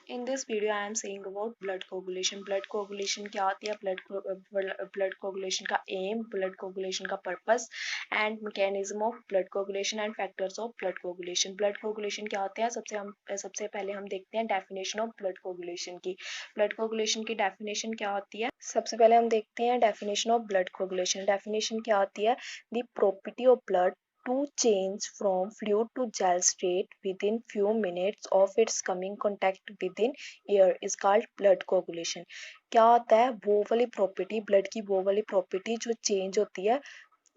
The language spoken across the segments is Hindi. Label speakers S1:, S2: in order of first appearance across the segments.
S1: In this video, I am saying about blood coagulation. Blood coagulation क्या होती है? Blood coagulation का aim, blood coagulation का purpose, and mechanism of blood coagulation and factors of blood coagulation. Blood coagulation क्या होता है? सबसे पहले हम देखते हैं definition of blood coagulation की. Blood coagulation की definition क्या होती है? सबसे पहले हम देखते हैं definition of blood coagulation. Definition क्या होती है? The property of blood to change from fluid to gel state within few minutes of its coming contact within air is called blood coagulation. क्या होता है? वो वाली प्रॉपर्टी, ब्लड की वो वाली प्रॉपर्टी जो चेंज होती है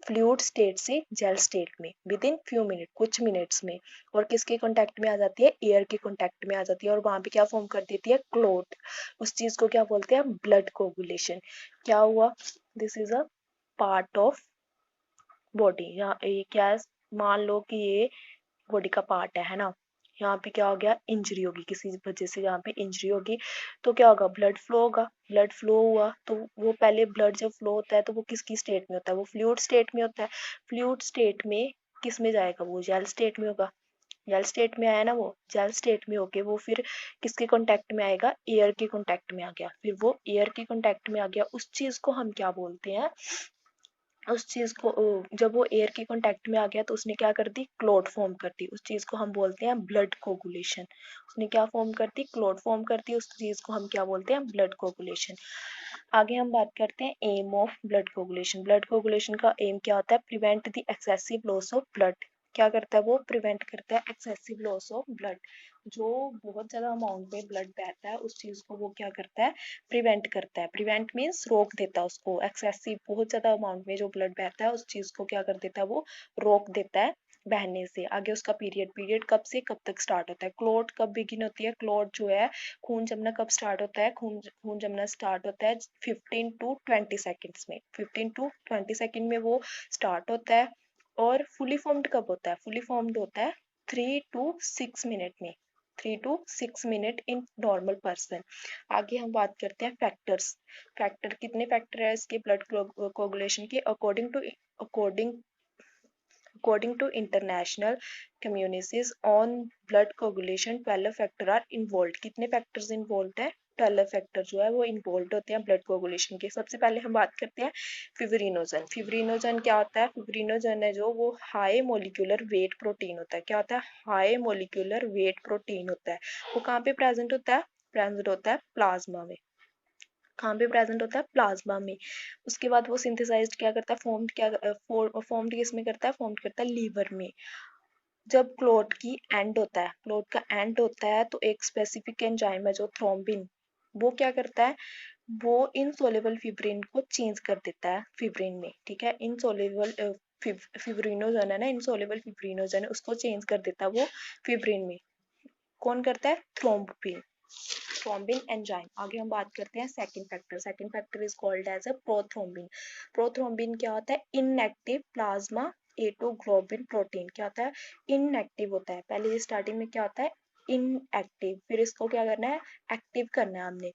S1: फ्लूइड स्टेट से जेल स्टेट में विद इन फ्यू मिनट, कुछ मिनट्स में, और किसके कांटेक्ट में आ जाती है? एयर के कांटेक्ट में आ जाती है, और वहां पे क्या फॉर्म कर देती है? क्लोट. उस चीज को क्या बोलते हैं? Blood coagulation. क्या हुआ? This is a part of body. यहाँ ये क्या है? मान लो कि ये बॉडी का पार्ट है ना. यहाँ पे क्या हो गया? इंजरी होगी, किसी वजह से यहाँ पे इंजरी होगी, तो क्या होगा? ब्लड फ्लो होगा. ब्लड फ्लो हुआ तो वो पहले ब्लड जब फ्लो होता है तो वो किसकी स्टेट में होता है? वो फ्लूइड स्टेट में होता है. फ्लूइड स्टेट में किस में जाएगा? वो जेल स्टेट में होगा. जेल स्टेट में आया ना, वो जेल स्टेट में होके वो फिर किसके कांटेक्ट में आएगा? एयर के कांटेक्ट में आ गया. फिर वो एयर के कांटेक्ट में आ गया, उस चीज को हम क्या बोलते हैं? उस चीज को जब वो एयर के कांटेक्ट में आ गया तो उसने क्या कर दी? क्लॉट फॉर्म कर दी. उस चीज को हम बोलते हैं ब्लड कोगुलेशन. उसने क्या फॉर्म कर दी? क्लॉट फॉर्म कर दी. उस चीज को हम क्या बोलते हैं? Blood coagulation. आगे हम बात करते हैं aim of blood coagulation. Blood coagulation का एम क्या होता है? Prevent the excessive loss of blood. क्या करता है वो? प्रिवेंट करता है एक्सेसिव लॉस ऑफ ब्लड. जो बहुत ज्यादा अमाउंट में ब्लड बहता है उस चीज को वो क्या करता है? प्रिवेंट करता है. प्रिवेंट मीन्स रोक देता है उसको. एक्सेसिव, बहुत ज्यादा अमाउंट में जो ब्लड बहता है उस चीज को क्या कर देता है? वो रोक देता है बहने से. आगे उसका पीरियड कब से कब तक स्टार्ट होता है? क्लॉट कब बिगिन होती है? क्लॉट जो है, खून जमना कब स्टार्ट होता है? खून जमना स्टार्ट होता है 15 टू 20 सेकेंड्स में. 15 टू 20 सेकेंड में वो स्टार्ट होता है. और फुली फॉर्म्ड कब होता है? फुली फॉर्म्ड होता है 3 टू 6 मिनट में. 3 to 6 minute in normal person. आगे हम बात करते हैं फैक्टर्स. फैक्टर, कितने फैक्टर है इसके ब्लड कोगुलेशन के? According to international communities on blood coagulation 12 factor are involve. कितने फैक्टर्स इन्वॉल्व है? 12 फैक्टर जो है वो इन्वॉल्व होते हैं ब्लड कोगुलेशन के. सबसे पहले हम बात करते हैं फिब्रिनोजन. फिब्रिनोजन क्या होता है? फिब्रिनोजन है जो वो हाई मोलिकुलर वेट प्रोटीन होता है. क्या होता है? हाई मोलिकुलर वेट प्रोटीन होता है. वो कहाँ पे प्रेजेंट होता है? प्रेजेंट होता है प्लाज्मा में. कहाँ पे प्रेजेंट होता है? प्लाज्मा में. उसके बाद वो सिंथेसाइज्ड क्या करता है? फॉर्म्ड किस में करता है? फॉर्म्ड करता है लीवर में. जब क्लोट की एंड होता है, क्लोट का एंड होता है तो एक स्पेसिफिक एंजाइम है जो थ्रोम्बिन, वो क्या करता है? वो इनसोल्युबल फिब्रिन को चेंज कर देता है फिब्रिन में. ठीक है, इनसोल्युबल फिब्रिनोजन है ना, इनसोल्युबल फिब्रिनोजन है, उसको चेंज कर देता है वो फिब्रिन में. कौन करता है? Thrombin enzyme. आगे हम बात करते हैं second factor. Second factor is called as a prothrombin. Prothrombin क्या होता है? Inactive plasma A2 globin protein. क्या होता है? इनएक्टिव होता है. पहले स्टार्टिंग में क्या होता है? इनएक्टिव. फिर इसको क्या करना है? एक्टिव करना है हमने.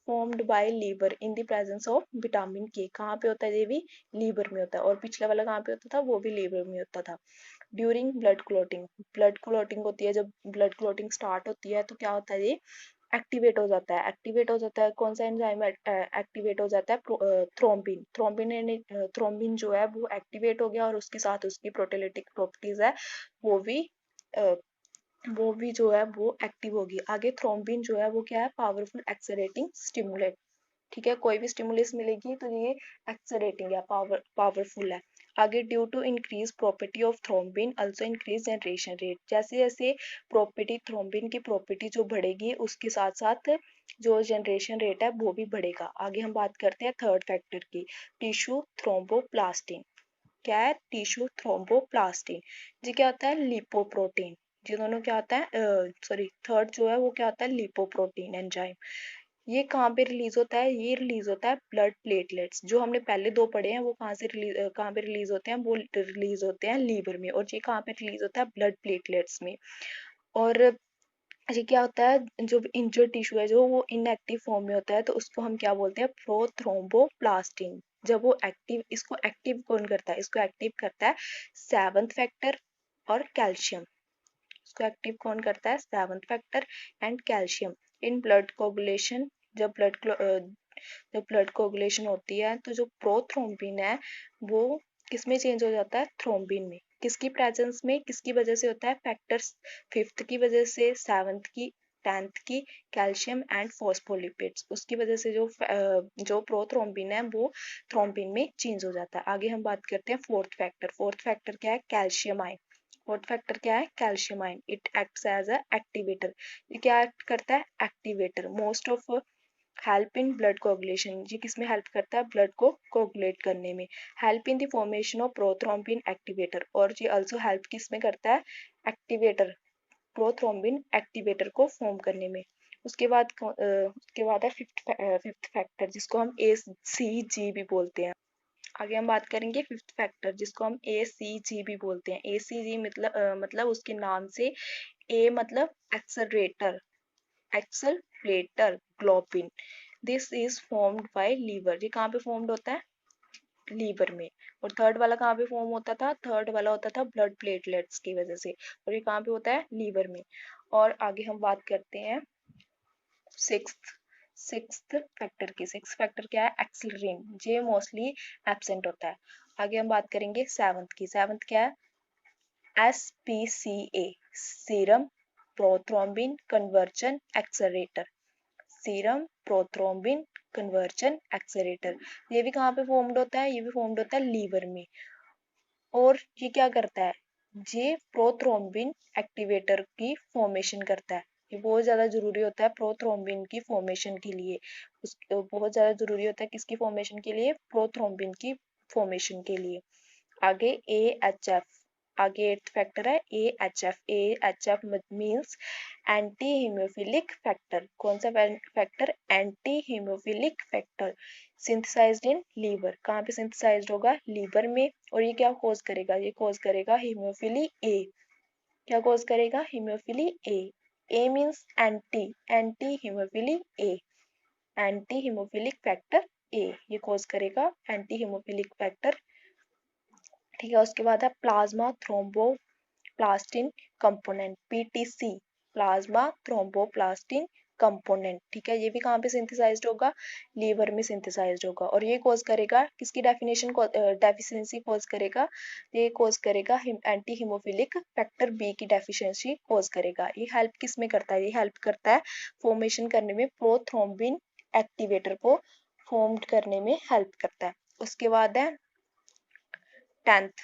S1: Formed by liver in the presence of vitamin K. कहाँ पे होता है? ये भी लीवर में होता है. और पिछला वाला कहाँ पे होता था? वो भी लीवर में होता था. During blood clotting. Blood clotting होती है, जब ब्लड क्लोटिंग स्टार्ट होती है तो क्या होता है? ये एक्टिवेट हो जाता है. एक्टिवेट हो जाता है. कौन सा एंजाइम एक्टिवेट हो जाता है? थ्रोम्बिन. थ्रोम्बिन जो है वो एक्टिवेट हो गया और उसके साथ उसकी प्रोटेलिटिक प्रॉपर्टीज है वो भी अ, वो भी जो है वो एक्टिव होगी. आगे थ्रोम्बिन जो है वो क्या है? Powerful accelerating stimulate. ठीक है, कोई भी स्टिमुलस मिलेगी तो ये एक्सेलरेटिंग है, पावरफुल है. आगे due to increase property of thrombin also increase generation rate. जैसे जैसे प्रॉपर्टी, थ्रोम्बिन की प्रॉपर्टी जो बढ़ेगी उसके साथ साथ जो जनरेशन रेट है वो भी बढ़ेगा. आगे हम बात करते हैं थर्ड फैक्टर की, टिश्यू थ्रोम्बोप्लास्टिन. क्या है? Tissue thromboplastin. जी क्या होता है? लिपोप्रोटीन. जी दोनों क्या होता है? सॉरी, थर्ड जो है वो क्या होता है? Lipoprotein enzyme. ये कहाँ पे रिलीज होता है? ये रिलीज होता है ब्लड प्लेटलेट्स. जो हमने पहले दो पढ़े हैं वो कहाँ पे रिलीज होते हैं? वो रिलीज होते हैं लीवर में. और ये कहाँ पे रिलीज होता है? ब्लड प्लेटलेट्स में. और ये क्या होता है? जो इंजर्ड टिश्यू है जो वो इनएक्टिव फॉर्म में होता है तो उसको हम क्या बोलते हैं? प्रोथ्रोम्बोप्लास्टिन. जब वो एक्टिव, इसको एक्टिव कौन करता है? इसको एक्टिव करता है सेवंथ फैक्टर और कैल्शियम. उसको एक्टिव कौन करता है? 7th factor. And calcium in blood coagulation, जब ब्लड कोगुलेशन होती है तो जो प्रोथ्रोम्बिन है वो किस में चेंज हो जाता है? थ्रोम्बिन में। किसकी प्रेजेंस में, किसकी वजह से होता है? फैक्टर्स 5th की वजह से, 7th की, 10th की, कैल्शियम एंड फॉस्फोलिपिड्स, उसकी वजह से जो प्रोथ्रोम्बिन है वो थ्रोम्बिन में चेंज हो जाता है। आगे हम बात करते हैं 4th फैक्टर। 4th फैक्टर क्या है? Calcium ion. 4th फैक्टर क्या है? Calcium ion. It acts as a activator. ये क्या एक्ट करता है? Activator. Most of help in blood coagulation, ये किस में हेल्प करता है? ब्लड को कोगुलेट करने में। Help in the formation of prothrombin activator, और ये आल्सो हेल्प किस में करता है? एक्टिवेटर, प्रोथ्रोम्बिन एक्टिवेटर को फॉर्म करने में। उसके बाद है फिफ्थ फैक्टर, जिसको हम ACG भी बोलते हैं। आगे हम बात करेंगे 5th फैक्टर, जिसको हम ACG भी बोलते हैं। ACG मतलब उसके नाम से, A मतलब accelerator globin. This is formed by liver. ये कहाँ पे फॉर्म्ड होता है? लीवर में। और थर्ड वाला कहाँ पे फॉर्म होता था? थर्ड वाला होता था ब्लड प्लेटलेट्स की वजह से, और ये कहाँ पे होता है? लीवर में। और आगे हम बात करते हैं सिक्स्थ फैक्टर की। सिक्स्थ फैक्टर क्या है? एक्सिलरीन। ये मोस्टली एब्सेंट होता है। आगे हम बात करेंगे 7th की। 7th क्या है? SPCA, serum prothrombin conversion accelerator. Serum prothrombin conversion accelerator. ये भी कहाँ पे फॉर्म्ड होता है? ये भी फॉर्म्ड होता है लीवर में। और ये क्या करता है? ये प्रोथ्रोम्बिन एक्टिवेटर की फॉर्मेशन करता है। ये बहुत ज़्यादा जरूरी होता है प्रोथ्रोम्बिन की फॉर्मेशन के लिए। बहुत ज़्यादा जरूरी होता है किसकी फॉर्मेशन के लिए? प्रोथ्रोम्बिन की फॉर्मेशन के लिए। आगे AHF। आगे 8th फैक्टर है AHF। AHF means anti haemophilic factor. कौन सा factor? Anti haemophilic factor. Synthesized in liver. कहाँ पे सिंथेसाइज्ड होगा? लीवर में। और ये क्या कॉज करेगा? ये कॉज करेगा हीमोफिली A। क्या कॉज करेगा? Haemophilia A। A means anti haemophilia A। Anti haemophilic factor A ये कॉज करेगा एंटी हीमोफिलिक फैक्टर। ठीक है। उसके बाद है plasma thromboplastin component, PTC, plasma thromboplastin component. ठीक है। ये भी कहाँ पे सिंथेसाइज्ड होगा? लीवर में सिंथेसाइज्ड होगा। और ये कॉज करेगा किसकी डेफिशिएंसी कॉज करेगा? ये कॉज करेगा एंटी हीमोफिलिक फैक्टर B की डेफिशिएंसी कॉज करेगा। ये हेल्प किस में करता है? ये हेल्प करता है फॉर्मेशन करने में, प्रोथ्रोम्बिन एक्टिवेटर को फॉर्म्ड करने में हेल्प करता है। उसके बाद है 10th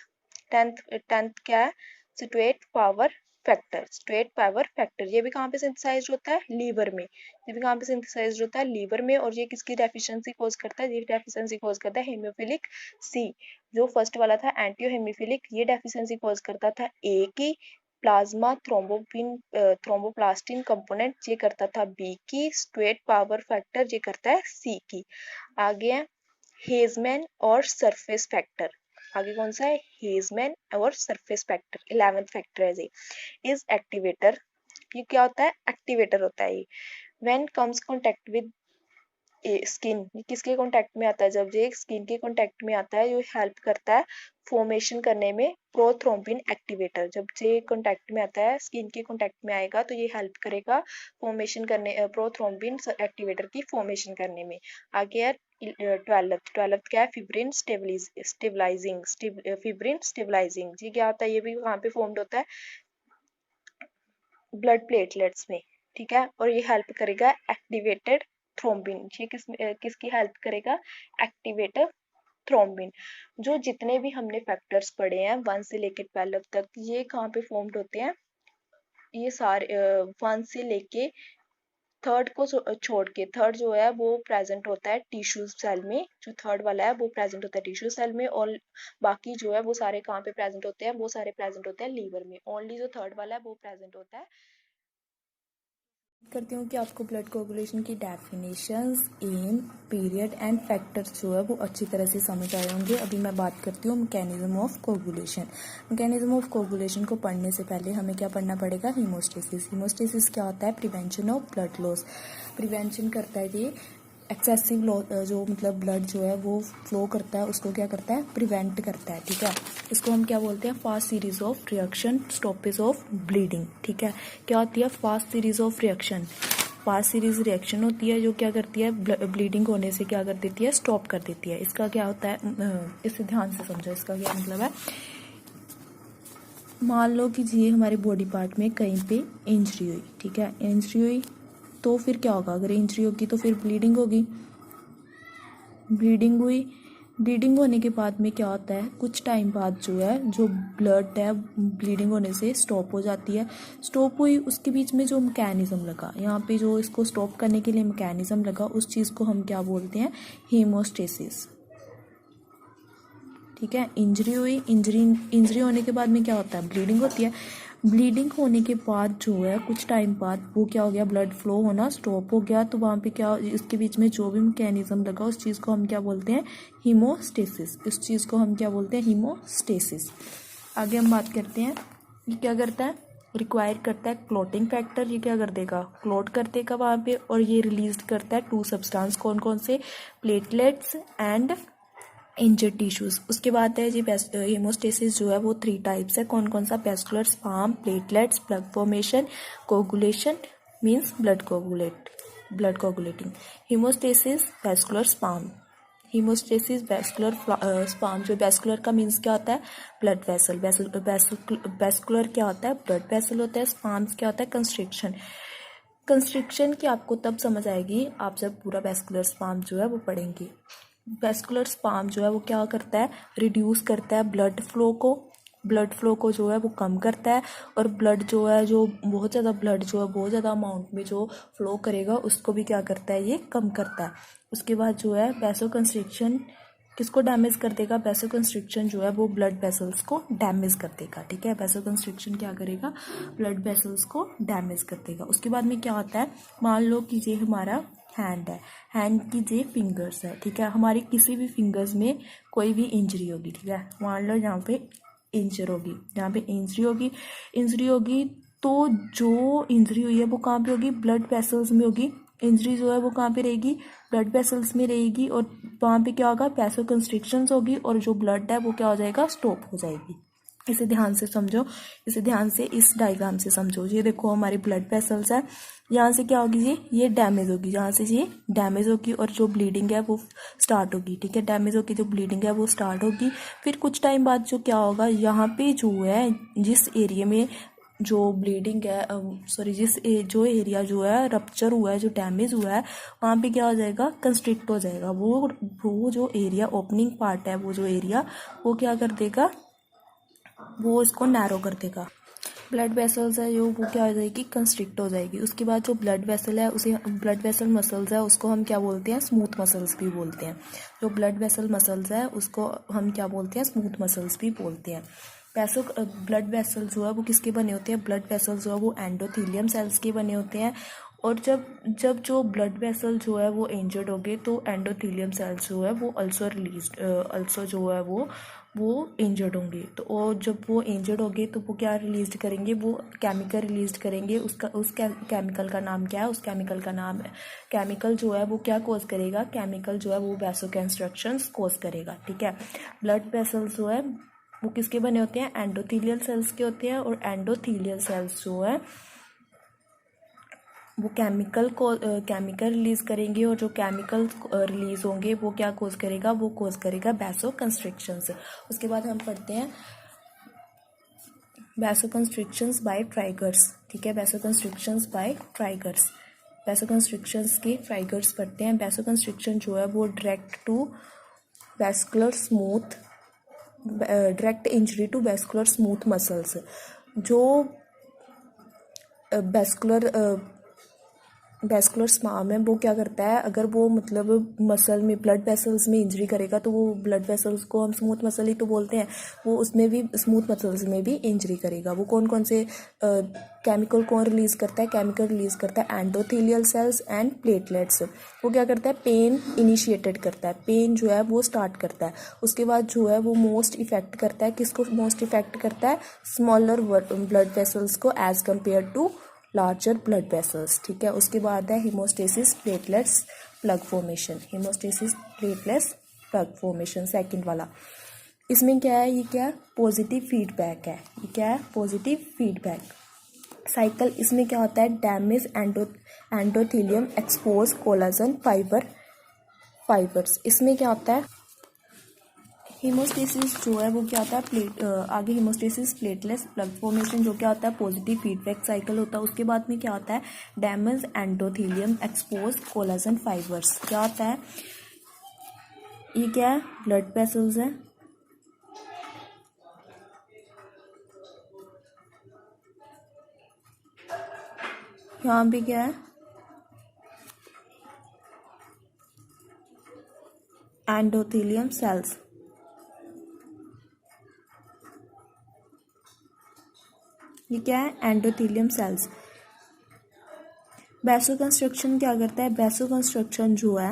S1: क्या है? State power factor. State power factor ये भी कहाँ पे सिंथेसाइज होता है? लीवर में। ये भी कहाँ पे सिंथेसाइज होता है? लीवर में। और ये किसकी डेफिशिएंसी कॉज करता है? ये डेफिशिएंसी कॉज करता है हीमोफिलिक C। जो फर्स्ट वाला था एंटी हीमोफिलिक, ये डेफिशिएंसी कॉज करता था A की। प्लाज्मा थ्रोम्बोप्लास्टिन कंपोनेंट ये करता था B की। स्टेट पावर फैक्टर ये करता है C की। आगे है हेजमैन और सरफेस फैक्टर। आगे कौन सा है? हेजमैन और सरफेस फैक्टर। 11th फैक्टर है ये। Is activator. ये क्या होता है? एक्टिवेटर होता है ये। When comes contact with skin, किसके कॉन्टेक्ट में आता है? जब ये स्किन के कॉन्टेक्ट में आता है, ये हेल्प करता है फॉर्मेशन करने में प्रोथ्रोम्बिन एक्टिवेटर। जब ये कॉन्टेक्ट में आता है, स्किन के कॉन्टेक्ट में आएगा, तो ये हेल्प करेगा फॉर्मेशन करने, प्रोथ्रोम्बिन एक्टिवेटर की फॉर्मेशन करने में। आगे है 12th क्या है? Fibrin stabilising. फिब्रिन स्टेबलाइजिंग ये क्या होता है? ये भी वहाँ पे फॉर्म्ड होता है ब्लड प्लेटलेट्स में। ठीक है। और ये हेल्प करेगा एक्टिवेटेड थ्रोम्बिन। ये किसकी हेल्प करेगा? Activated thrombin. जो जितने भी हमने फैक्टर्स पढ़े हैं 1 से लेकर 12 तक, ये कहाँ पे फॉर्म्ड होते हैं? ये सारे 1 से लेके थर्ड को छोड़ के, थर्ड जो है वो प्रेजेंट होता है टिश्यू सेल में। जो थर्ड वाला है वो प्रेजेंट होता है टिश्यू सेल में, और बाकी जो है वो सारे कहाँ पे प्रेजेंट होते हैं? वो सारे प्रेजेंट होते हैं लीवर में। ओनली जो थर्ड वाला है वो प्रेजेंट होता है।
S2: करती हूँ कि आपको ब्लड कोगुलेशन की definitions, aim, period and factors जो है वो अच्छी तरह से समझ आए होंगे। अभी मैं बात करती हूँ mechanism of coagulation. Mechanism of coagulation को पढ़ने से पहले हमें क्या पढ़ना पड़ेगा? हीमोस्टेसिस। हीमोस्टेसिस क्या होता है? Prevention of blood loss. Prevention करता है ये एक्सेसिव जो मतलब ब्लड जो है वो फ्लो करता है उसको क्या करता है, प्रिवेंट करता है। ठीक है, इसको हम क्या बोलते हैं, fast series of reaction, stoppage of bleeding. ठीक है, क्या होती है fast series of reaction, fast series reaction होती है जो क्या करती है, ब्लीडिंग होने से क्या कर देती है, स्टॉप कर देती है। इसका क्या होता है, इसे ध्यान से समझो, इसका क्या मतलब है। मान लो कि जी हमारे बॉडी पार्ट में कहीं पे इंजरी हुई, ठीक है, इंजरी हुई तो फिर क्या होगा, अगर इंजरी होगी तो फिर ब्लीडिंग होगी, ब्लीडिंग हुई, ब्लीडिंग होने के बाद में क्या होता है, कुछ टाइम बाद जो है जो ब्लड है ब्लीडिंग होने से स्टॉप हो जाती है। स्टॉप हुई, उसके बीच में जो मैकेनिज्म लगा, यहाँ पे जो इसको स्टॉप करने के लिए मैकेनिज्म लगा, उस चीज़ को हम क्या बोलते हैं, हीमोस्टेसिस। ठीक है, इंजरी हुई, इंजरी होने के बाद में क्या होता है, ब्लीडिंग होती है। ब्लीडिंग होने के बाद जो है कुछ टाइम बाद वो क्या हो गया, ब्लड फ्लो होना स्टॉप हो गया, तो वहाँ पे क्या, इसके बीच में जो भी मैकेनिज्म लगा उस चीज़ को हम क्या बोलते हैं, हीमोस्टेसिस। इस चीज़ को हम क्या बोलते हैं, हीमोस्टेसिस। आगे हम बात करते हैं, ये क्या करता है, रिक्वायर करता है क्लोटिंग फैक्टर, ये क्या कर देगा, क्लोट कर देगा वहाँ पे, और ये रिलीज करता है 2 सब्सटेंस, कौन कौन से, प्लेटलेट्स एंड इंजर्ड टिश्यूज। उसके बाद है जी हेमोस्टेसिस जो है वो 3 टाइप्स है, कौन कौन सा, vascular spasm, platelets, blood formation, coagulation means blood coagulating. Hemostasis vascular spasm, hemostasis vascular spasm, जो वेस्कुलर का मीन्स क्या होता है, ब्लड वेसल, वेस्कुलर क्या होता है, ब्लड वेसल होता है, स्पाम्स क्या होता है, कंस्ट्रिक्शन। कंस्ट्रिक्शन की आपको तब समझ आएगी आप जब पूरा वेस्कुलर स्पाम जो है वो पढ़ेंगे। वेस्कुलर स्पाम जो है वो क्या करता है, रिड्यूस करता है ब्लड फ्लो को जो है वो कम करता है, और ब्लड जो है, जो बहुत ज़्यादा ब्लड जो है बहुत ज़्यादा अमाउंट में जो फ्लो करेगा उसको भी क्या करता है, ये कम करता है। उसके बाद जो है वैसो कंस्ट्रिक्शन किसको डैमेज कर देगा, वैसो कंस्ट्रिक्शन जो है वो ब्लड वेसल्स को डैमेज कर देगा। ठीक है, वैसो कंस्ट्रिक्शन क्या करेगा, ब्लड वेसल्स को डैमेज कर देगा। उसके बाद में क्या होता है, मान लो कि ये हमारा हैंड है, हैंड की जे फिंगर्स है, ठीक है, हमारी किसी भी फिंगर्स में कोई भी इंजरी होगी, ठीक है, मान लो यहाँ पे इंजर होगी, यहाँ पे इंजरी होगी तो जो इंजरी हुई है वो कहाँ पे होगी, ब्लड वेसल्स में होगी। इंजरी जो है वो कहाँ पे रहेगी, ब्लड वेसल्स में रहेगी, और वहाँ पे क्या होगा, वैसो कंस्ट्रिक्शंस होगी, और जो ब्लड है वो क्या हो जाएगा, स्टॉप हो जाएगी। इसे ध्यान से समझो, इसे ध्यान से इस डायग्राम से समझो। ये देखो हमारी ब्लड वेसल्स है, यहाँ से क्या होगी, ये डैमेज होगी, यहाँ से ये डैमेज होगी और जो ब्लीडिंग है वो स्टार्ट होगी। ठीक है, डैमेज होगी, जो ब्लीडिंग है वो स्टार्ट होगी। फिर कुछ टाइम बाद जो क्या होगा, यहाँ पे जो है जिस एरिया में जो ब्लीडिंग है, सॉरी जो एरिया जो है रप्चर हुआ है, जो डैमेज हुआ है, वहाँ पे क्या हो जाएगा, कंस्ट्रिक्ट हो जाएगा। वो जो एरिया ओपनिंग पार्ट है, वो जो एरिया वो क्या कर देगा, वो इसको नैरो कर देगा। ब्लड वेसल्स है जो वो क्या हो जाएगी, कंस्ट्रिक्ट हो जाएगी। उसके बाद जो ब्लड वेसल है उसे, ब्लड वेसल मसल्स है उसको हम क्या बोलते हैं, स्मूथ मसल्स भी बोलते हैं। जो ब्लड वेसल मसल्स है उसको हम क्या बोलते हैं, स्मूथ मसल्स भी बोलते हैं। ब्लड वेसल जो है वो किसके बने होते हैं, ब्लड वेसल जो है वो एंडोथेलियम सेल्स के बने होते हैं। और जब जो ब्लड वेसल जो है वो इंजर्ड हो गए तो एंडोथेलियम सेल्स जो है वो अल्सो जो है वो इंजर्ड होंगे। तो और जब वो इंजर्ड होंगे तो वो क्या रिलीज करेंगे, वो केमिकल रिलीज करेंगे। उस केमिकल का नाम क्या है, उस केमिकल का नाम है, केमिकल जो है वो क्या कॉज करेगा, केमिकल जो है वो वैसोकंस्ट्रक्शंस कॉज करेगा। ठीक है, ब्लड वेसल्स जो है वो किसके बने होते हैं, एंडोथेलियल सेल्स के होते हैं। और एंडोथेलियल सेल्स जो है वो केमिकल रिलीज करेंगे, और जो केमिकल रिलीज होंगे वो क्या कॉज करेगा, वो कॉज करेगा वैसोकंस्ट्रिक्शंस। उसके बाद हम पढ़ते हैं वैसोकंस्ट्रिक्शंस बाय ट्राइगर्स। ठीक है, वैसोकंस्ट्रिक्शंस बाय ट्राइगर्स, वैसोकंस्ट्रिक्शंस के ट्राइगर्स पढ़ते हैं। वैसोकंस्ट्रिक्शन जो है वो direct injury to vascular smooth muscles. जो वैस्कुलर स्पाम है वो क्या करता है, अगर वो मतलब मसल में ब्लड वेसल्स में इंजरी करेगा तो वो ब्लड वेसल्स को हम स्मूथ मसल ही तो बोलते हैं, वो उसमें भी स्मूथ मसल्स में भी इंजरी करेगा। वो कौन कौन से केमिकल कौन रिलीज करता है, केमिकल रिलीज करता है एंडोथेलियल सेल्स एंड प्लेटलेट्स। वो क्या करता है, पेन इनिशिएटेड करता है, पेन जो है वो स्टार्ट करता है। उसके बाद जो है वो मोस्ट इफेक्ट करता है, किसको मोस्ट इफेक्ट करता है, स्मॉलर ब्लड वेसल्स को as compare to larger blood vessels. ठीक है, उसके बाद है hemostasis, platelets plug formation, hemostasis platelets plug formation second वाला। इसमें क्या है, ये क्या है, पॉजिटिव फीडबैक है। ये क्या है, पॉजिटिव फीडबैक साइकिल। इसमें क्या होता है, damage endothelium expose collagen fibres. इसमें क्या होता है, हीमोस्टेसिस जो है वो क्या होता है, आगे हीमोस्टेसिस प्लेटलेट्स प्लग फॉर्मेशन जो क्या होता है, पॉजिटिव फीडबैक साइकिल होता है। उसके बाद में क्या होता है, damage endothelium expose collagen fibres. क्या होता है, ये क्या है, ब्लड वेसल्स है। यहाँ पे क्या है, एंडोथेलियम सेल्स। ये क्या है, एंडोथेलियम सेल्स। वैसो कंस्ट्रक्शन क्या करता है, वैसो कंस्ट्रक्शन जो है,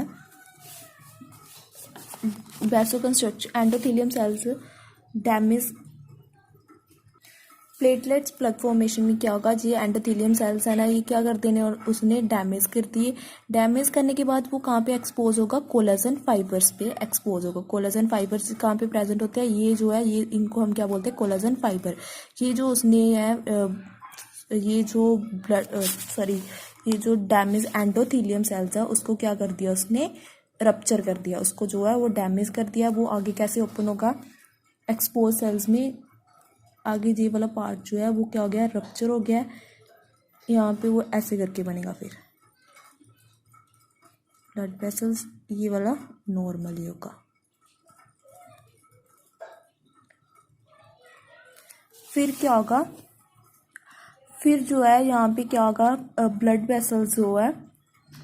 S2: vasoconstriction endothelium cells damage platelets plug formation में क्या होगा, जी एंडोथेलियम सेल्स है ना, ये क्या कर देने और उसने डैमेज कर दिए। डैमेज करने के बाद वो कहाँ पे एक्सपोज होगा, कोलाजन फाइबर्स पे एक्सपोज होगा। कोलाजन फाइबर्स कहाँ पे प्रेजेंट होते हैं, ये जो है, ये इनको हम क्या बोलते हैं, कोलाजन फाइबर। ये जो उसने है, ये जो ये जो डैमेज एंडोथेलियम सेल्स है उसको क्या कर दिया उसने, रप्चर कर दिया। उसको जो है वो डैमेज कर दिया। वो आगे कैसे ओपन होगा, एक्सपोज सेल्स में आगे ये वाला पार्ट जो है वो क्या हो गया, रप्चर हो गया। यहाँ पे वो ऐसे करके बनेगा, फिर ब्लड वेसल्स, ये वाला नॉर्मली होगा। फिर क्या होगा, फिर जो है यहाँ पे क्या होगा, ब्लड वेसल्स जो है,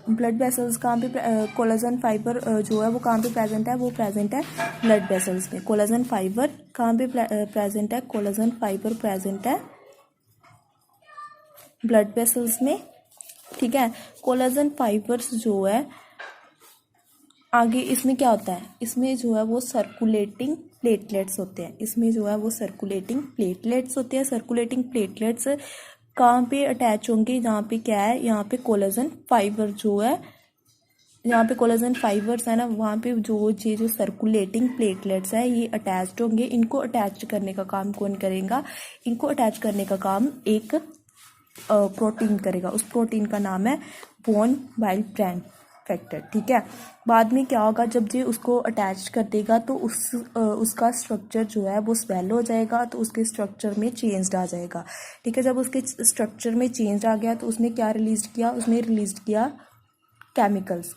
S2: ब्लड वेसल्स कहाँ पे, कोलाजन फाइबर जो है वो कहाँ पे प्रेजेंट है, वो प्रेजेंट है ब्लड वेसल्स में। कोलाजन फाइबर कहाँ पे प्रेजेंट है, कोलाजन फाइबर प्रेजेंट है ब्लड वेसल्स में, ठीक है। कोलाजन फाइबर्स जो है आगे इसमें क्या होता है, इसमें जो है वो सर्कुलेटिंग प्लेटलेट्स होते हैं। इसमें जो है वो सर्कुलेटिंग प्लेटलेट्स होते हैं। सर्कुलेटिंग प्लेटलेट्स कहाँ पे अटैच होंगे, जहाँ पे क्या है, यहाँ पे कोलाजन फाइबर जो है, यहाँ पे कोलाजन फाइबर्स है ना, वहाँ पे ये जो सर्कुलेटिंग प्लेटलेट्स है ये अटैच्ड होंगे। इनको अटैच करने का काम कौन करेगा, इनको अटैच करने का काम एक प्रोटीन करेगा। उस प्रोटीन का नाम है बोन वाइल ब्रैंड फैक्टर, ठीक है। बाद में क्या होगा, जब ये उसको अटैच कर देगा तो उसका स्ट्रक्चर जो है वो स्वेल हो जाएगा, तो उसके स्ट्रक्चर में चेंज आ जाएगा, ठीक है। जब उसके स्ट्रक्चर में चेंज आ गया तो उसने क्या रिलीज किया, उसने रिलीज किया केमिकल्स।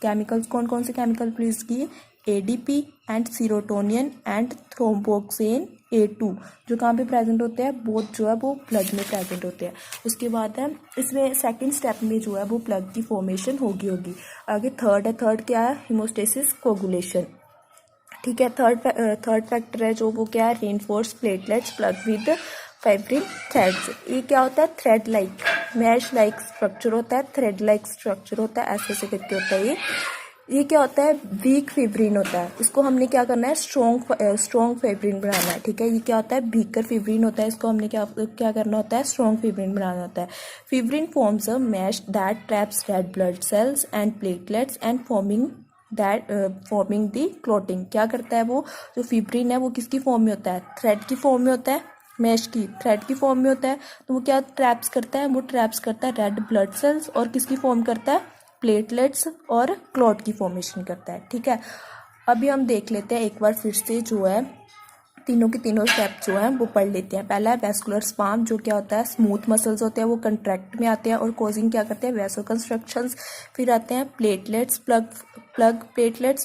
S2: कौन कौन से केमिकल रिलीज किए, ADP and serotonin and thromboxane A2 जो कहाँ पे प्रेजेंट होते हैं, बोथ जो है वो ब्लड में प्रेजेंट होते हैं। उसके बाद है इसमें सेकंड स्टेप में जो है वो प्लग की फॉर्मेशन होगी। आगे थर्ड है, थर्ड क्या है, हीमोस्टेसिस कोगुलेशन, ठीक है। थर्ड फैक्टर है जो वो क्या है, reinforce platelets plug with fibrin threads. ये क्या होता है, thread like mesh like structure होता है, थ्रेड लाइक स्ट्रक्चर होता है, ऐसे करके होता है। ये क्या होता है, वीक फिब्रिन होता है। इसको हमने क्या करना है, स्ट्रॉन्ग फिब्रिन बनाना है, ठीक है। ये क्या होता है, वीकर फिब्रिन होता है, इसको हमने क्या करना होता है, स्ट्रॉन्ग फिब्रिन बनाना होता है। Fibrin forms a mesh that traps red blood cells and platelets and forming the clotting. क्या करता है वो, जो फिब्रिन है वो किसकी फॉर्म में होता है, थ्रेड की फॉर्म में होता है, मैश की थ्रेड की फॉर्म में होता है। तो वो क्या ट्रैप्स करता है, वो ट्रैप्स करता है रेड ब्लड सेल्स और किसकी फॉर्म करता है, प्लेटलेट्स और क्लॉट की फॉर्मेशन करता है, ठीक है। अभी हम देख लेते हैं एक बार फिर से, जो है तीनों के तीनों स्टेप जो है वो पढ़ लेते हैं। पहला है वेस्कुलर स्पाम, जो क्या होता है, स्मूथ मसल्स होते हैं वो कंट्रैक्ट में आते हैं और कॉजिंग क्या करते हैं, वैसो कंस्ट्रक्शंस। फिर आते हैं प्लेटलेट्स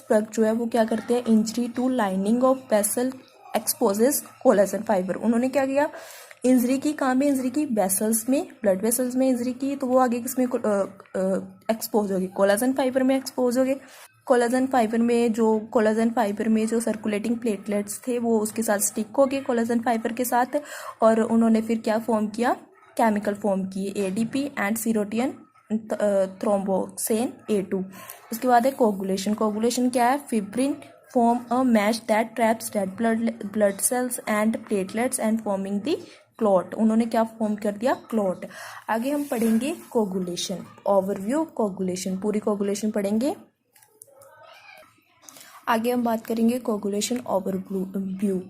S2: प्लग जो है वो क्या करते हैं, injury to lining of vessel exposes collagen fiber. उन्होंने क्या किया, इंजरी की, कहाँ पे इंजरी की, वेसल्स में, ब्लड वेसल्स में इंजरी की, तो वो आगे किसमें एक्सपोज होगी, कोलाजन फाइबर में एक्सपोज होगी। कोलाजन फाइबर में जो सर्कुलेटिंग प्लेटलेट्स थे वो उसके साथ स्टिक हो गए कोलाजन फाइबर के साथ, और उन्होंने फिर क्या फॉर्म किया, केमिकल फॉर्म किए, एडीपी एंड सीरोटियन थ्रोम्बोक्सेन A2। उसके बाद है कोगुलेशन क्या है, fibrin form a mesh that traps red blood cells and platelets and forming the clot। उन्होंने क्या फॉर्म कर दिया, क्लॉट। आगे हम पढ़ेंगे कोगुलेशन, ओवरव्यू कोगुलेशन, पूरी कोगुलेशन पढ़ेंगे। आगे हम बात करेंगे coagulation overview.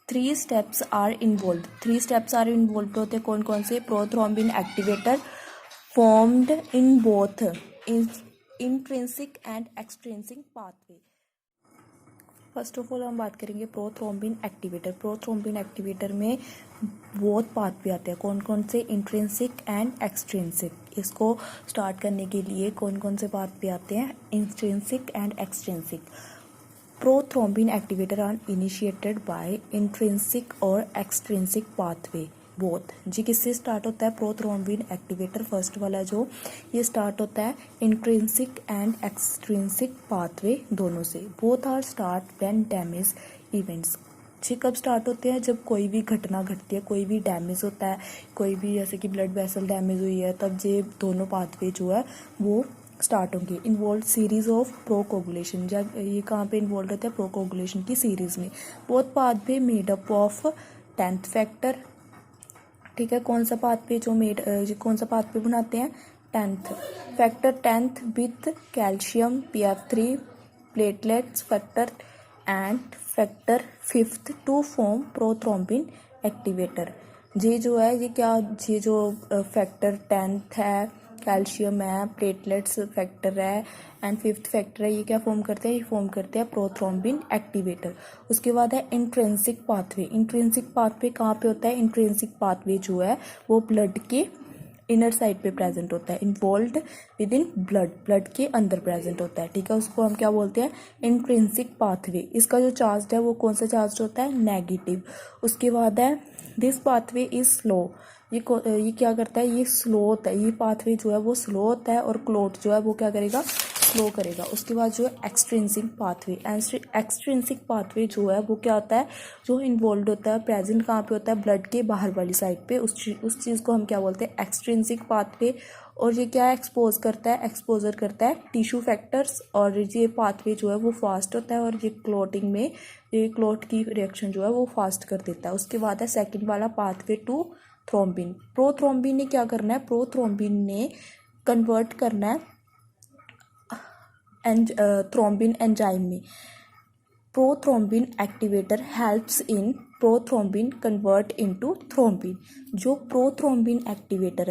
S2: 3 steps are involve. 3 steps are involve होते हैं कौन कौन से? Prothrombin activator formed in both intrinsic and extrinsic pathway. First of all हम बात करेंगे प्रोथ्रोम्बिन एक्टिवेटर। प्रोथ्रोम्बिन एक्टिवेटर में बहुत पाथवे आते हैं कौन कौन से? Intrinsic and extrinsic. इसको स्टार्ट करने के लिए कौन कौन से पाथवे आते हैं? Intrinsic and extrinsic. Prothrombin activator are initiated by intrinsic और एक्सट्रिंसिक पाथवे बोथ। जी किससे स्टार्ट होता है? प्रोथ्रोम्बिन एक्टिवेटर फर्स्ट वाला जो ये स्टार्ट होता है इंट्रिंसिक एंड एक्सट्रिंसिक पाथवे दोनों से। Both are start when damage events. जी कब स्टार्ट होते हैं? जब कोई भी घटना घटती है, कोई भी डैमेज होता है, कोई भी जैसे कि ब्लड वेसल डैमेज हुई है, तब ये दोनों पाथवे जो है वो स्टार्ट होंगे। Involve series of procoagulation. जब ये कहाँ पे इन्वॉल्व रहते हैं? प्रोकोगुलेशन की सीरीज में। Both pathway made up of 10th factor. ठीक है, कौन सा पाथवे कौन सा पाथवे बनाते हैं? 10th factor 10th with calcium PF3 platelets factor and factor 5th to form prothrombin activator. ये जो है ये जो फैक्टर 10th है, कैल्शियम है, प्लेटलेट्स फैक्टर है एंड 5th फैक्टर है, ये क्या फॉर्म करते हैं? ये फॉर्म करते हैं प्रोथ्रोम्बिन एक्टिवेटर। उसके बाद है इंट्रिंसिक पाथवे। इंट्रिंसिक पाथवे कहाँ पे होता है? इंट्रिंसिक पाथवे जो है वो ब्लड के इनर साइड पे प्रेजेंट होता है, इन्वॉल्व विद इन ब्लड के अंदर प्रेजेंट होता है। ठीक है, उसको हम क्या बोलते हैं? Intrinsic pathway. इसका जो चार्ज है वो कौन सा चार्ज होता है? नेगेटिव। उसके बाद है दिस पाथवे इज स्लो। ये क्या करता है? ये स्लो होता है। ये पाथवे जो है वो स्लो होता है और क्लॉट जो है वो क्या करेगा? स्लो करेगा। उसके बाद जो है एक्सट्रिंसिक पाथवे। एक्सट्रिंसिक पाथवे जो है वो क्या होता है? जो इन्वॉल्व होता है, प्रेजेंट कहाँ पे होता है? ब्लड के बाहर वाली साइड पे। उस चीज़ को हम क्या बोलते हैं? Extrinsic pathway. और ये क्या एक्सपोज करता है? एक्सपोजर करता है टिश्यू फैक्टर्स। और ये पाथवे जो है वो फास्ट होता है और ये क्लॉटिंग में ये क्लॉट की रिएक्शन जो है वो फास्ट कर देता है। उसके बाद है सेकेंड वाला पाथवे टू थ्रोम्बिन। प्रोथ्रोम्बिन ने क्या करना है? प्रोथ्रोम्बिन ने कन्वर्ट करना है थ्रोम्बिन एंजाइम में। Prothrombin activator helps in prothrombin convert into thrombin. जो प्रोथ्रोम्बिन एक्टिवेटर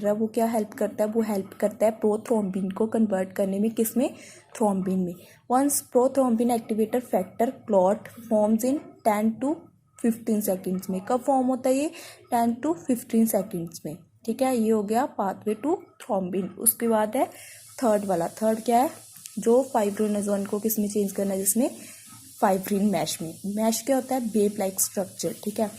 S2: है वो क्या हेल्प करता है? वो हेल्प करता है प्रोथ्रोम्बिन को कन्वर्ट करने में। किस में? थ्रोम्बिन में। Once prothrombin activator factor clot forms in 10 to 15 seconds में। कब फॉर्म होता है ये? 10 to 15 सेकेंड्स में। ठीक है, ये हो गया पाथवे टू थ्रोम्बिन। उसके बाद है थर्ड वाला। थर्ड क्या है? जो फाइब्रिनोजन को किस में चेंज करना है? जिसमें फाइब्रिन मैश में। मैश क्या होता है? Wave like structure. ठीक है,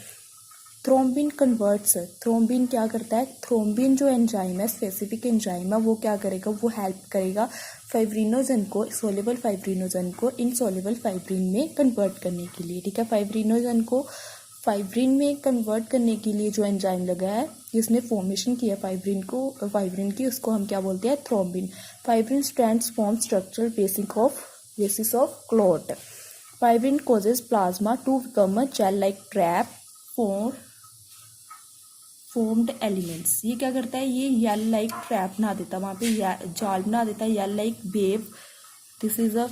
S2: थ्रोम्बिन कन्वर्ट्स। थ्रोम्बिन क्या करता है? थ्रोम्बिन जो एंजाइम है, स्पेसिफिक एंजाइम है, वो क्या करेगा? वो हेल्प करेगा फाइब्रिनोजन को, सोल्युबल फाइब्रिनोजन को इनसोल्युबल फाइब्रिन में कन्वर्ट करने के लिए। ठीक है, फाइब्रिनोजन को फाइब्रिन में कन्वर्ट करने के लिए जो एंजाइम लगा है, जिसने फॉर्मेशन किया फाइब्रिन की, उसको हम क्या बोलते हैं? Thrombin. Fibrin strands form structural basis of clot. Fibrin causes plasma to become a gel-like trap for formed elements। ये क्या करता है? ये जेल लाइक ट्रैप बना देता है, वहाँ पे जाल बना देता है, gel like wave. This is a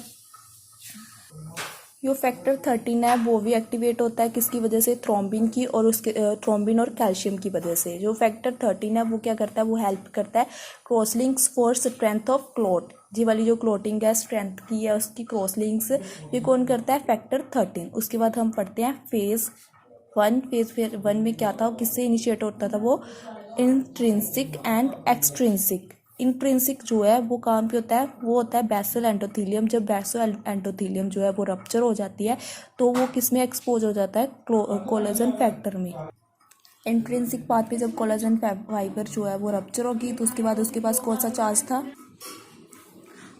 S2: जो फैक्टर 13 है वो भी एक्टिवेट होता है किसकी वजह से? थ्रोम्बिन की और उसके थ्रोम्बिन और कैल्शियम की वजह से। जो फैक्टर 13 है वो क्या करता है? वो हेल्प करता है cross links for strength of clot. जी वाली जो क्लॉटिंग है स्ट्रेंथ की है उसकी क्रॉस लिंक्स ये कौन करता है? फैक्टर 13। उसके बाद हम पढ़ते हैं फेज 1। फेज 1 में क्या था? किससे इनिशिएट होता था? वो इंट्रिंसिक एंड एक्सट्रिंसिक। इंट्रिंसिक जो है वो कहाँ पे होता है? वो होता है बेसल एंडोथेलियम। जब बेसल एंडोथेलियम जो है वो रप्चर हो जाती है तो वो किस में एक्सपोज हो जाता है? कोलेजन फैक्टर में। इंट्रिंसिक पाथ पे जब कोलेजन फाइबर जो है वो रप्चर होगी तो उसके बाद उसके पास कौन सा चार्ज था?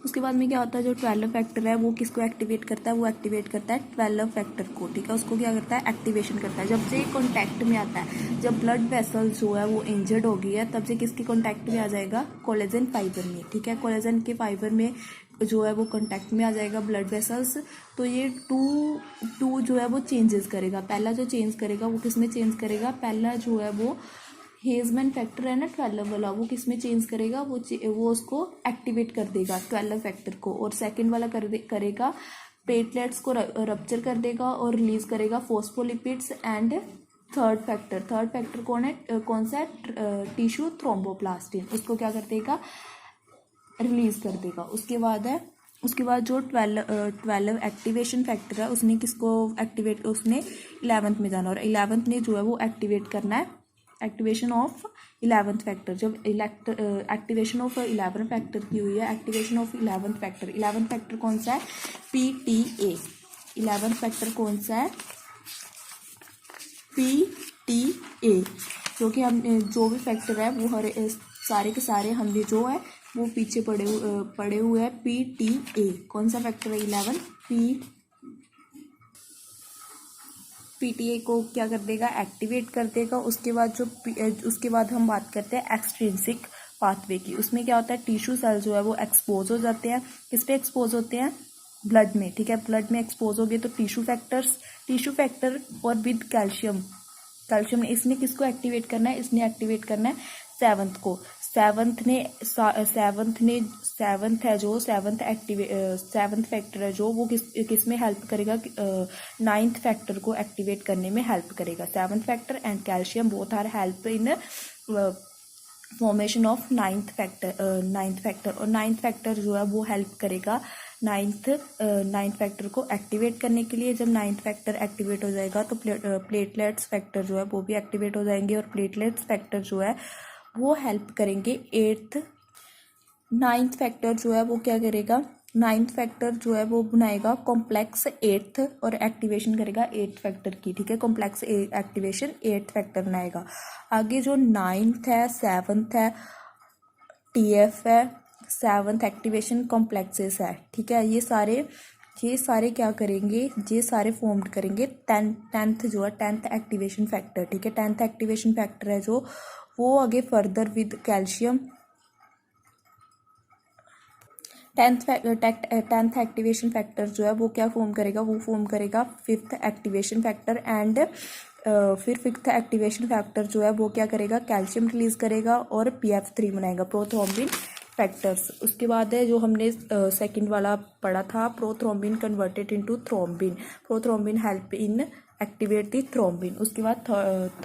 S2: उसके बाद में क्या होता है? जो 12 फैक्टर है वो किसको एक्टिवेट करता है? वो एक्टिवेट करता है 12 फैक्टर को। ठीक है, उसको क्या करता है? एक्टिवेशन करता है। जब से कॉन्टैक्ट में आता है, जब ब्लड वेसल जो है वो इंजर्ड हो गई है, तब से किसके कॉन्टैक्ट में आ जाएगा? कोलेजन फाइबर में। ठीक है, कोलेजन के फाइबर में जो है वो कॉन्टैक्ट में आ जाएगा ब्लड वेसल्स। तो ये टू जो है वो चेंजेस करेगा। पहला जो चेंज करेगा वो किस में चेंज करेगा? पहला जो है वो हेजमैन फैक्टर है ना 12 वाला, वो किस में चेंज करेगा, वो उसको एक्टिवेट कर देगा 12 फैक्टर को। और सेकंड वाला करेगा प्लेटलेट्स को रप्चर कर देगा और रिलीज करेगा फोस्फोलिपिड्स। एंड थर्ड फैक्टर कौन सा है, टिश्यू थ्रोम्बोप्लास्टिन, उसको क्या कर देगा, रिलीज कर देगा। उसके बाद जो 12 एक्टिवेशन फैक्टर है उसने किसको एक्टिवेट, उसने 11th में जाना, और 11th ने जो है वो एक्टिवेट करना है एक्टिवेशन ऑफ 11th फैक्टर। जब एक्टिवेशन ऑफ 11 फैक्टर की हुई है, एक्टिवेशन ऑफ 11th फैक्टर कौन सा है, PTA। 11th फैक्टर कौन सा है, PTA, जो कि हम जो भी फैक्टर है वो सारे के सारे हमने जो है वो पीछे पड़े हुए हैं PTA। कौन सा फैक्टर है 11, PTA को क्या कर देगा, एक्टिवेट कर देगा। उसके बाद हम बात करते हैं एक्सट्रिंसिक पाथवे की। उसमें क्या होता है, टिश्यू सेल जो है वो एक्सपोज हो जाते हैं, किस पे एक्सपोज होते हैं, ब्लड में, ठीक है। ब्लड में एक्सपोज हो गए तो टिश्यू फैक्टर और विद कैल्शियम ने इसने किसको एक्टिवेट करना है, इसने एक्टिवेट करना है 7th को। सेवंथ फैक्टर है जो वो किस में हेल्प करेगा, 9th फैक्टर को एक्टिवेट करने में हेल्प करेगा। 7th factor and calcium both are help in formation of 9th factor. और 9th फैक्टर जो है वो हेल्प करेगा 9th फैक्टर को एक्टिवेट करने के लिए। जब 9th फैक्टर एक्टिवेट हो जाएगा तो प्लेटलेट्स फैक्टर जो है वो भी एक्टिवेट हो जाएंगे, और प्लेटलेट्स फैक्टर जो है वो हेल्प करेंगे 9th फैक्टर जो है वो क्या करेगा, 9th फैक्टर जो है वो बनाएगा कॉम्प्लेक्स 8th और एक्टिवेशन करेगा 8th फैक्टर की, ठीक है। कॉम्प्लेक्स एक्टिवेशन 8th फैक्टर बनाएगा। आगे जो 9th है, 7th है, TF है, 7th एक्टिवेशन कॉम्प्लेक्सेस है, ठीक है। ये सारे क्या करेंगे, ये सारे फॉर्म्ड करेंगे 10th जो है 10th एक्टिवेशन फैक्टर, ठीक है। 10th एक्टिवेशन फैक्टर है जो वो आगे further with calcium 10th activation factor जो है वो क्या फॉर्म करेगा, वो फॉर्म करेगा 5th एक्टिवेशन फैक्टर। एंड फिर 5th एक्टिवेशन फैक्टर जो है वो क्या करेगा, कैल्शियम रिलीज करेगा और PF3 बनाएगा, प्रोथ्रोम्बिन फैक्टर्स। उसके बाद है जो हमने सेकंड वाला पढ़ा था, prothrombin converted into thrombin, prothrombin help in activate the thrombin. उसके बाद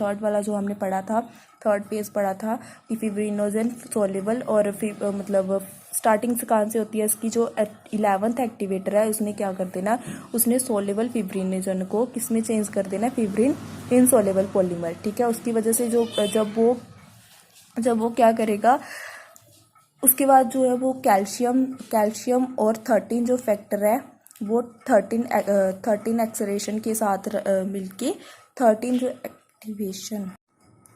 S2: थर्ड वाला जो हमने पढ़ा था, थर्ड पेज पढ़ा था कि फिब्रिनोजन सोल्यूबल, और मतलब स्टार्टिंग से कहाँ से होती है इसकी, जो 11th एक्टिवेटर है उसने क्या कर देना, उसने सोल्यूबल फिब्रिनोजन को किस में चेंज कर देना, फिब्रिन इनसोल्यूबल पॉलीमर, ठीक है। उसकी वजह से जो जब वो क्या करेगा, उसके बाद जो है वो कैल्शियम और 13 जो फैक्टर है वो 13 एक्सलेरेशन के साथ मिलके 13 जो एक्टिवेशन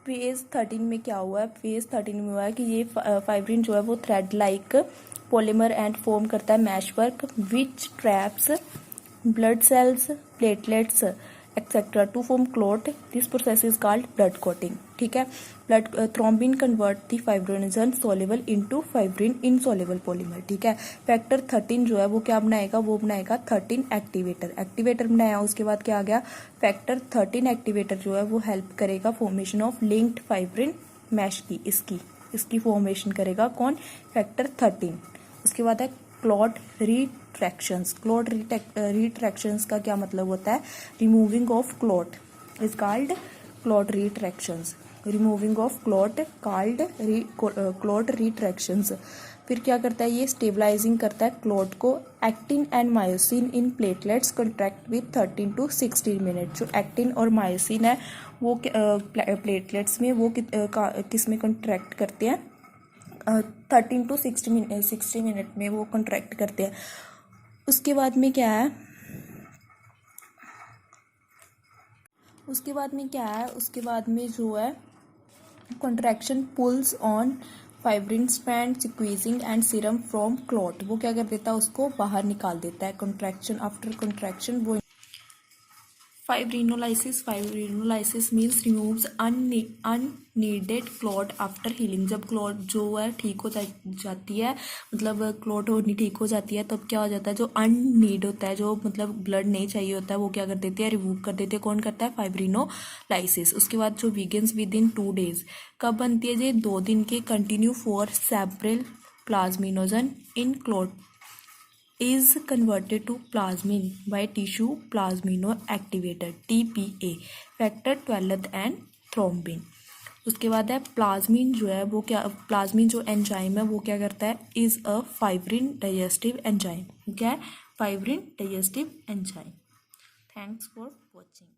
S2: फेज 13 में क्या हुआ है, फेज 13 में हुआ है कि ये फाइब्रिन जो है वो thread like polymer and form करता है meshwork which traps blood cells, platelets etcetera to form clot. This process is called blood clotting, ठीक है। Blood thrombin convert the fibrinogen soluble into fibrin insoluble polymer, ठीक है। फैक्टर 13 जो है वो क्या बनाएगा, वो बनाएगा 13 एक्टिवेटर बनाया। उसके बाद क्या आ गया, फैक्टर 13 एक्टिवेटर जो है वो हेल्प करेगा formation of linked fibrin mesh की, इसकी फॉर्मेशन करेगा कौन, फैक्टर 13। उसके बाद है क्लॉट रिट्रैक्शंस। क्लॉट रिट्रैक्शंस का क्या मतलब होता है, removing of clot is called clot retractions, removing of clot called clot retractions. फिर क्या करता है, ये स्टेबलाइजिंग करता है क्लॉट को। Actin and myosin in platelets contract with 13 to 16 minute. जो एक्टिन और मायोसिन है वो प्लेटलेट्स में वो किस में कंट्रैक्ट करते हैं, 13 to 60 मिनट में वो कंट्रैक्ट करते हैं। उसके बाद में क्या है, उसके बाद में जो है contraction pulls on fibrin strand, squeezing and serum from clot. वो क्या कर देता है, उसको बाहर निकाल देता है। कंट्रैक्शन आफ्टर कंट्रैक्शन वो fibrinolysis means removes unneeded clot after healing. जब क्लॉट जो है ठीक हो जाती है, मतलब क्लॉट होनी ठीक हो जाती है, तब क्या हो जाता है, जो अननीड होता है, जो मतलब ब्लड नहीं चाहिए होता है, वो क्या कर देती है, रिमूव कर देती है। कौन करता है, फाइब्रिनोलाइसिस। उसके बाद जो बिगिंस विद इन 2 days, कब बनती है जी, 2 दिन के continue for सेपरल plasminogen in clot is converted to plasmin by tissue plasminoactivator TPA factor 12 and thrombin। उसके बाद है प्लाज्मिन जो है वो क्या, प्लाज्मिन जो एंजाइम है वो क्या करता है, is a fibrin digestive enzyme. क्या है, fibrin digestive enzyme. Thanks for watching.